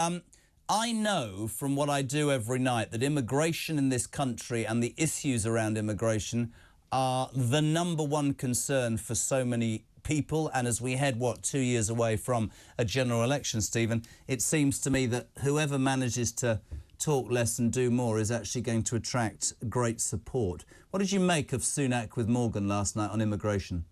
I know from what I do every night that immigration in this country and the issues around immigration are the #1 concern for so many people. And as we head, 2 years away from a general election, Stephen, it seems to me that whoever manages to talk less and do more is actually going to attract great support. What did you make of Sunak with Morgan last night on immigration?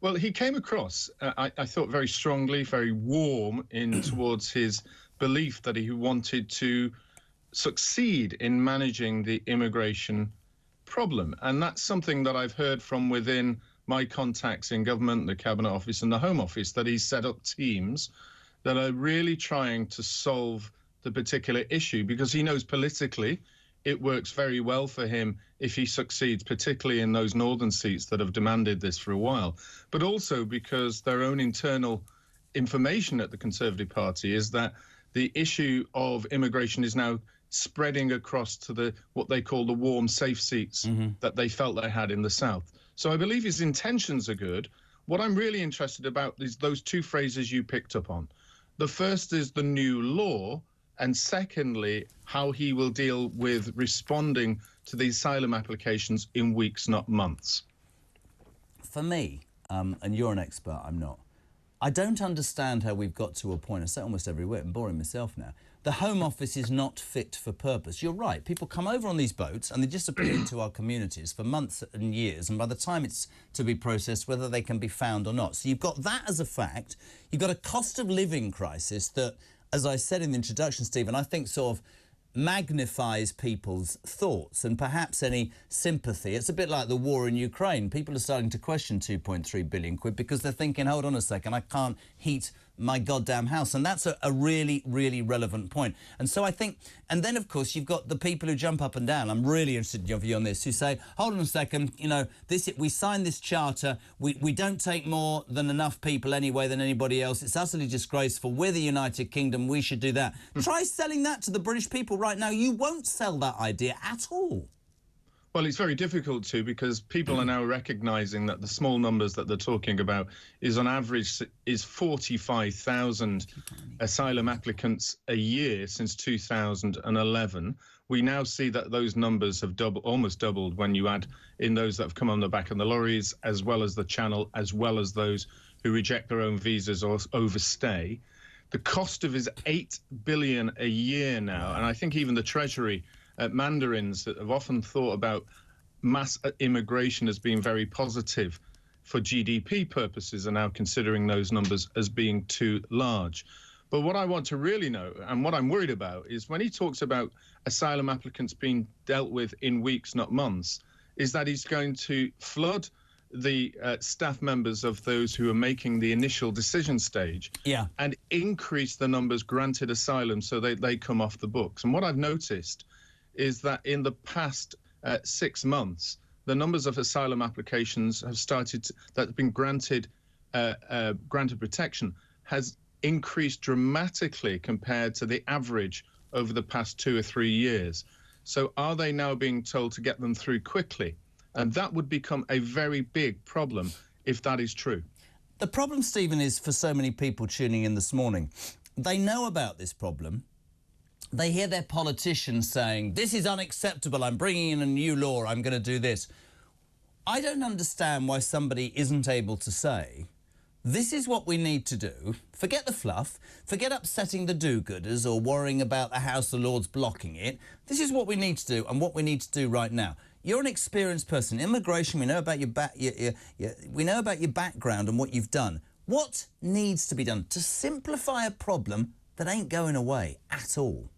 Well, he came across, I thought, very strongly, very warm towards his belief that he wanted to succeed in managing the immigration problem. And that's something that I've heard from within my contacts in government, the Cabinet Office and the Home Office, that he's set up teams that are really trying to solve the particular issue, because he knows politically it works very well for him if he succeeds, particularly in those northern seats that have demanded this for a while. But also because their own internal information at the Conservative Party is that the issue of immigration is now spreading across to what they call the warm, safe seats that they felt they had in the south. So I believe his intentions are good. What I'm really interested about is those two phrases you picked up on. The first is the new law, and secondly, how he will deal with responding to the asylum applications in weeks, not months. For me, and you're an expert, I'm not, I don't understand how we've got to a point, I say almost every week, I'm boring myself now, the Home Office is not fit for purpose. You're right, people come over on these boats and they disappear into our communities for months and years, and by the time it's to be processed, whether they can be found or not. So you've got that as a fact. You've got a cost of living crisis that, as I said in the introduction, Stephen, I think sort of magnifies people's thoughts and perhaps any sympathy. It's a bit like the war in Ukraine. People are starting to question 2.3 billion quid because they're thinking, hold on a second, I can't heat my goddamn house. And that's a really, really relevant point. And so I think, and then of course you've got the people who jump up and down, I'm really interested in your view on this, who say, hold on a second, you know, we signed this charter, we don't take more than enough people anyway than anybody else, it's utterly disgraceful, we're the United Kingdom, we should do that. Try selling that to the British people right now. You won't sell that idea at all. Well, it's very difficult to, because people are now recognising that the small numbers that they're talking about is on average is 45,000 asylum applicants a year since 2011. We now see that those numbers have almost doubled when you add in those that have come on the back of the lorries, as well as the channel, as well as those who reject their own visas or overstay. The cost of is 8 billion a year now, and I think even the Treasury mandarins that have often thought about mass immigration as being very positive for GDP purposes are now considering those numbers as being too large. But what I want to really know, and what I'm worried about, is when he talks about asylum applicants being dealt with in weeks, not months, is that he's going to flood the staff members of those who are making the initial decision stage and increase the numbers granted asylum so they come off the books. And what I've noticed is that in the past 6 months, the numbers of asylum applications have started that have been granted protection has increased dramatically compared to the average over the past 2 or 3 years. So are they now being told to get them through quickly? And that would become a very big problem if that is true. The problem, Stephen, is for so many people tuning in this morning, they know about this problem. They hear their politicians saying, this is unacceptable, I'm bringing in a new law, I'm going to do this. I don't understand why somebody isn't able to say, this is what we need to do. Forget the fluff, forget upsetting the do-gooders or worrying about the House of Lords blocking it. This is what we need to do and what we need to do right now. You're an experienced person. Immigration, we know about we know about your background and what you've done. What needs to be done to simplify a problem that ain't going away at all?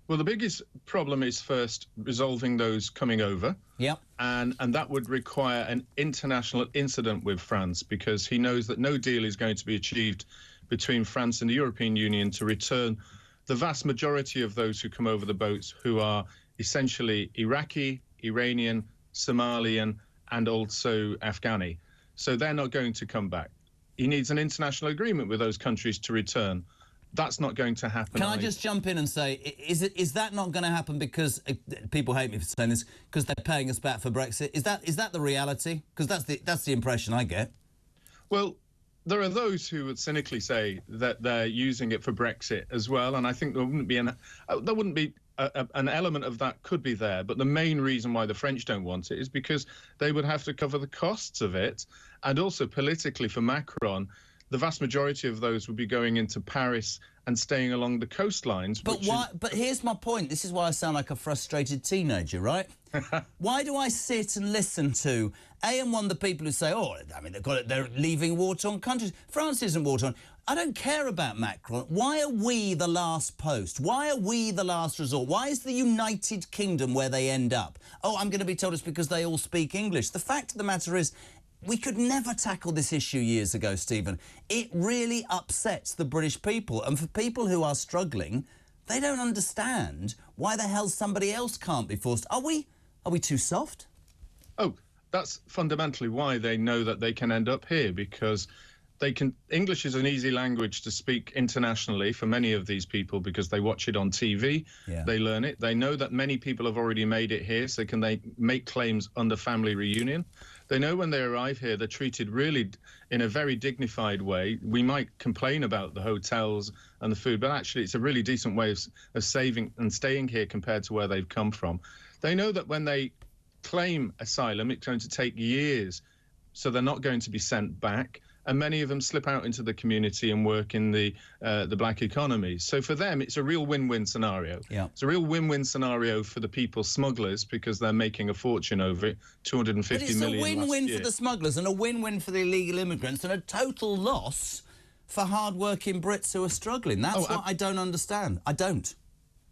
Well, the biggest problem is first resolving those coming over. Yep. And that would require an international incident with France, because he knows that no deal is going to be achieved between France and the European Union to return the vast majority of those who come over the boats, who are essentially Iraqi, Iranian, Somalian, and also Afghani. So they're not going to come back. He needs an international agreement with those countries to return. That's not going to happen. Can I just jump in and say, is that not going to happen because people hate me for saying this, because they're paying us back for Brexit? Is that the reality? Because that's the impression I get. Well, there are those who would cynically say that they're using it for Brexit as well, and I think there wouldn't be an element of that could be there, but the main reason why the French don't want it is because they would have to cover the costs of it, and also politically for Macron, the vast majority of those would be going into Paris and staying along the coastlines. But why? But here's my point. This is why I sound like a frustrated teenager, right? Why do I sit and listen to the people who say, oh, I mean, they're leaving war-torn countries. France isn't war-torn. I don't care about Macron. Why are we the last post? Why are we the last resort? Why is the United Kingdom where they end up? Oh, I'm going to be told it's because they all speak English. The fact of the matter is, we could never tackle this issue years ago, Stephen. It really upsets the British people. And for people who are struggling, they don't understand why the hell somebody else can't be forced. Are we too soft? Oh, that's fundamentally why they know that they can end up here, because English is an easy language to speak internationally for many of these people because they watch it on TV, They learn it. They know that many people have already made it here, so they make claims under family reunion. They know when they arrive here, they're treated really in a very dignified way. We might complain about the hotels and the food, but actually it's a really decent way of saving and staying here compared to where they've come from. They know that when they claim asylum, it's going to take years, so they're not going to be sent back. And many of them slip out into the community and work in the black economy. So for them, it's a real win-win scenario. Yeah. It's a real win-win scenario for the people smugglers because they're making a fortune over it, 250 million last year. But it's a win-win for the smugglers and a win-win for the illegal immigrants and a total loss for hard-working Brits who are struggling. That's what I don't understand. I don't.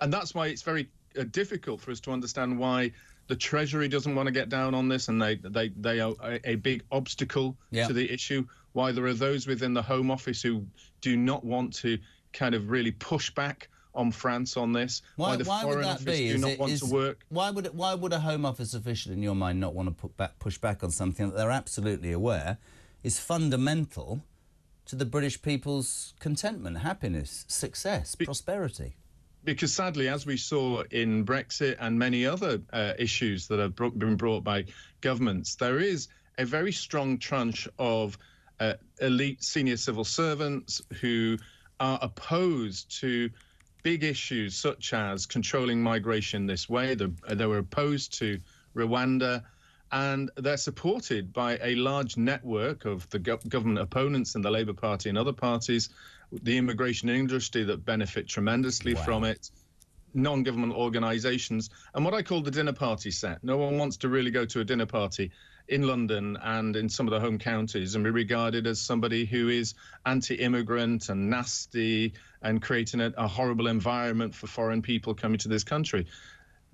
And that's why it's very difficult for us to understand why the Treasury doesn't want to get down on this, and they are a big obstacle to the issue. Why there are those within the Home Office who do not want to kind of really push back on France on this. Why the Foreign Office do not want to work. Why would a Home Office official, in your mind, not want to push back on something that they're absolutely aware is fundamental to the British people's contentment, happiness, success, prosperity? Because sadly, as we saw in Brexit and many other issues that have been brought by governments, there is a very strong tranche of elite senior civil servants who are opposed to big issues such as controlling migration this way. They were opposed to Rwanda, and they're supported by a large network of the government opponents in the Labour Party and other parties, the immigration industry that benefit tremendously from it, non-government organisations, and what I call the dinner party set. No one wants to really go to a dinner party in London and in some of the home counties and be regarded as somebody who is anti-immigrant and nasty and creating a horrible environment for foreign people coming to this country.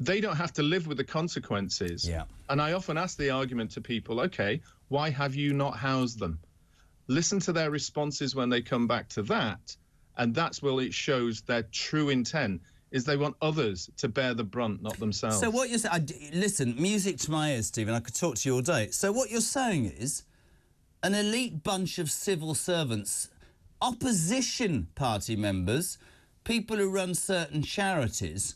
They don't have to live with the consequences. Yeah. And I often ask the argument to people, okay, why have you not housed them? Listen to their responses when they come back to that, and that's where it shows their true intent, is they want others to bear the brunt, not themselves. So what you're saying... Listen, music to my ears, Stephen, I could talk to you all day. So what you're saying is an elite bunch of civil servants, opposition party members, people who run certain charities,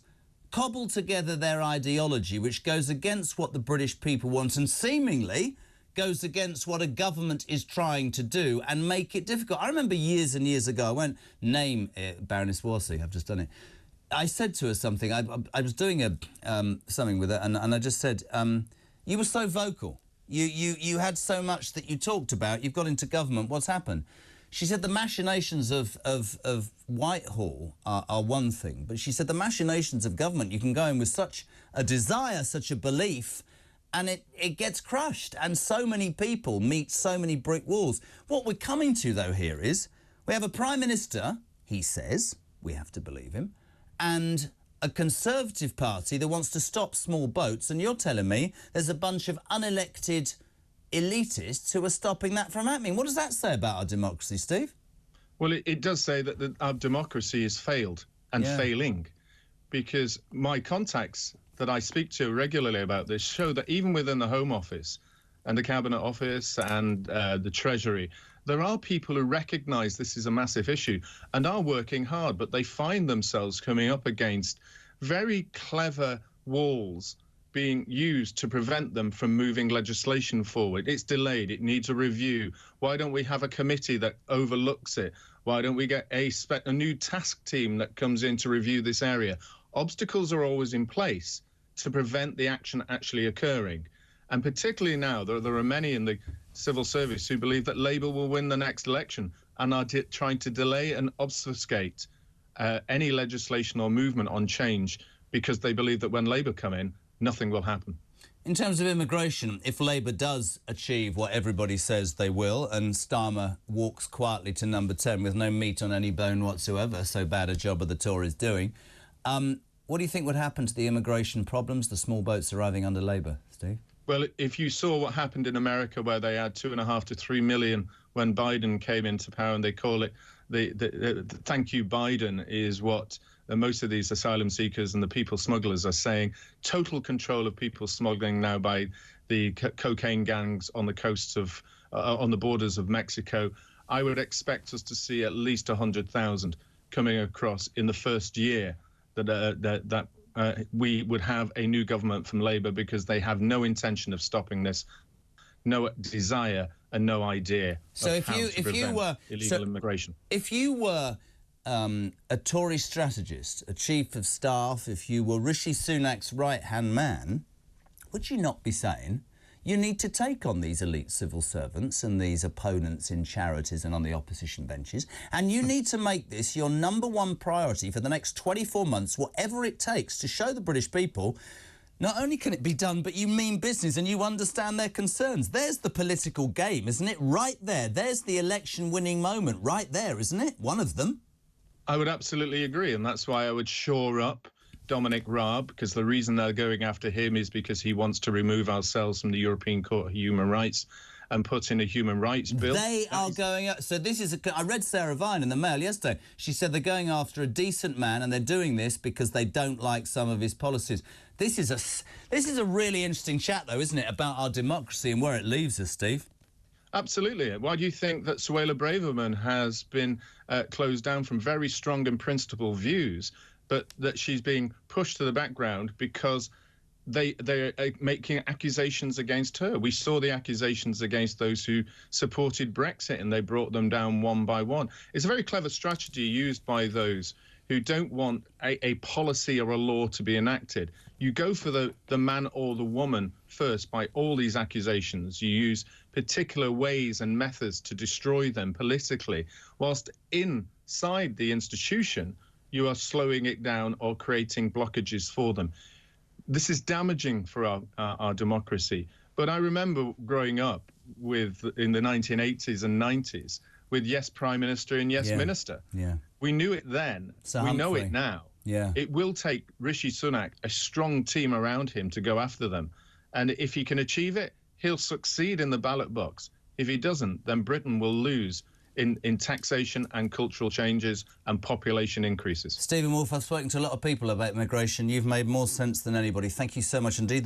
cobble together their ideology, which goes against what the British people want and seemingly goes against what a government is trying to do and make it difficult. I remember years and years ago, I won't name Baroness Worsey, I've just done it. I said to her something, I was doing something with her, and I just said, you were so vocal. You had so much that you talked about. You've got into government. What's happened? She said the machinations of Whitehall are one thing, but she said the machinations of government, you can go in with such a desire, such a belief, and it gets crushed. And so many people meet so many brick walls. What we're coming to, though, here is we have a Prime Minister, he says, we have to believe him, and a Conservative Party that wants to stop small boats, and you're telling me there's a bunch of unelected elitists who are stopping that from happening. What does that say about our democracy, Steve? Well, it does say that our democracy has failed and failing, because my contacts that I speak to regularly about this show that even within the Home Office and the Cabinet Office and the Treasury, there are people who recognise this is a massive issue and are working hard, but they find themselves coming up against very clever walls being used to prevent them from moving legislation forward. It's delayed. It needs a review. Why don't we have a committee that overlooks it? Why don't we get a new task team that comes in to review this area? Obstacles are always in place to prevent the action actually occurring. And particularly now, there are many in the civil service who believe that Labour will win the next election and are trying to delay and obfuscate any legislation or movement on change because they believe that when Labour come in, nothing will happen. In terms of immigration, if Labour does achieve what everybody says they will and Starmer walks quietly to number 10 with no meat on any bone whatsoever, so bad a job are the Tories doing, what do you think would happen to the immigration problems, the small boats arriving under Labour, Steve? Well, if you saw what happened in America, where they had 2.5 to 3 million when Biden came into power, and they call it the thank you Biden, is what most of these asylum seekers and the people smugglers are saying. Total control of people smuggling now by the cocaine gangs on the coasts of, on the borders of Mexico. I would expect us to see at least 100,000 coming across in the first year that we would have a new government from Labour, because they have no intention of stopping this, no desire and no idea of how to prevent illegal immigration. If you were a Tory strategist, a chief of staff, if you were Rishi Sunak's right-hand man, would you not be saying you need to take on these elite civil servants and these opponents in charities and on the opposition benches, and you need to make this your #1 priority for the next 24 months, whatever it takes, to show the British people not only can it be done, but you mean business and you understand their concerns. There's the political game, isn't it? Right there. There's the election-winning moment right there, isn't it? One of them. I would absolutely agree, and that's why I would shore up Dominic Raab, because the reason they're going after him is because he wants to remove ourselves from the European Court of Human Rights and put in a human rights bill. They are going... So this is... I read Sarah Vine in the Mail yesterday. She said they're going after a decent man and they're doing this because they don't like some of his policies. This is a really interesting chat, though, isn't it, about our democracy and where it leaves us, Steve? Absolutely. Why do you think that Suella Braverman has been closed down from very strong and principled views, but that she's being pushed to the background because they're making accusations against her? We saw the accusations against those who supported Brexit, and they brought them down one by one. It's a very clever strategy used by those who don't want a policy or a law to be enacted. You go for the man or the woman first by all these accusations. You use particular ways and methods to destroy them politically, whilst inside the institution, you are slowing it down or creating blockages for them. This is damaging for our democracy. But I remember growing up in the 1980s and 90s with Yes Prime Minister and Yes Minister. Yeah. We knew it then. We know it now. Yeah. It will take Rishi Sunak a strong team around him to go after them. And if he can achieve it, he'll succeed in the ballot box. If he doesn't, then Britain will lose in taxation and cultural changes and population increases. Stephen Wolfe, I've spoken to a lot of people about immigration. You've made more sense than anybody. Thank you so much indeed.